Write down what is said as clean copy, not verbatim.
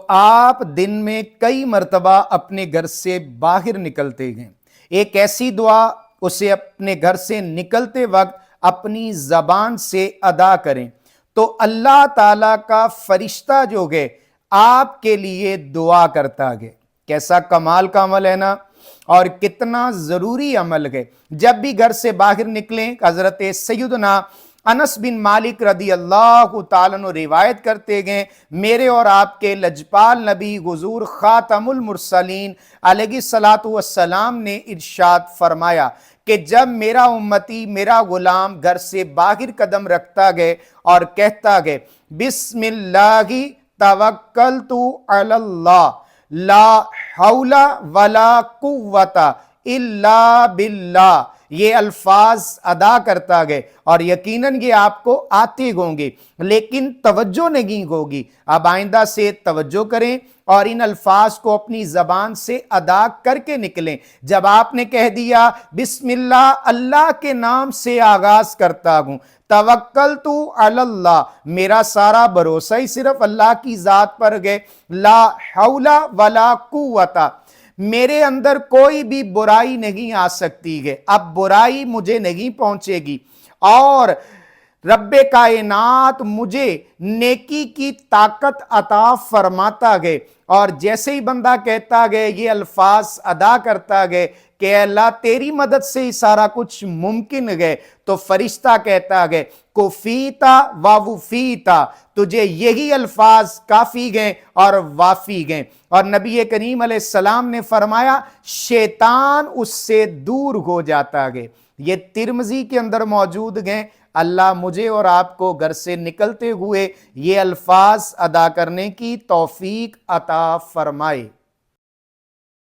آپ دن میں کئی مرتبہ اپنے گھر سے باہر نکلتے ہیں، ایک ایسی دعا اسے اپنے گھر سے نکلتے وقت اپنی زبان سے ادا کریں تو اللہ تعالیٰ کا فرشتہ جو ہے آپ کے لیے دعا کرتا ہے۔ کیسا کمال کا عمل ہے نا، اور کتنا ضروری عمل ہے۔ جب بھی گھر سے باہر نکلیں، حضرت سیدنا انس بن مالک رضی اللہ تعالیٰ عنہ روایت کرتے گئے، میرے اور آپ کے لجپال نبی حضور خاتم المرسلین علیہ الصلوۃ والسلام نے ارشاد فرمایا کہ جب میرا امتی، میرا غلام گھر سے باہر قدم رکھتا گئے اور کہتا گئے بسم اللہ توکلت علی اللہ لا حول ولا قوت الا باللہ، یہ الفاظ ادا کرتا گئے، اور یقیناً یہ آپ کو آتے ہوں گے لیکن توجہ نہیں ہوگی۔ اب آئندہ سے توجہ کریں اور ان الفاظ کو اپنی زبان سے ادا کر کے نکلیں۔ جب آپ نے کہہ دیا بسم اللہ، اللہ کے نام سے آغاز کرتا ہوں، توکلت علی اللہ، میرا سارا بھروسہ ہی صرف اللہ کی ذات پر ہے، لا حول ولا قوت، میرے اندر کوئی بھی برائی نہیں آ سکتی ہے، اب برائی مجھے نہیں پہنچے گی، اور رب کائنات مجھے نیکی کی طاقت عطا فرماتا گئے۔ اور جیسے ہی بندہ کہتا گئے، یہ الفاظ ادا کرتا گئے کہ اے اللہ تیری مدد سے ہی سارا کچھ ممکن ہے، تو فرشتہ کہتا گئے کفیتا ووفیتا، تجھے یہی الفاظ کافی گئے اور وافی گئے۔ اور نبی کریم علیہ السلام نے فرمایا شیطان اس سے دور ہو جاتا ہے۔ یہ ترمذی کے اندر موجود ہیں۔ اللہ مجھے اور آپ کو گھر سے نکلتے ہوئے یہ الفاظ ادا کرنے کی توفیق عطا فرمائے۔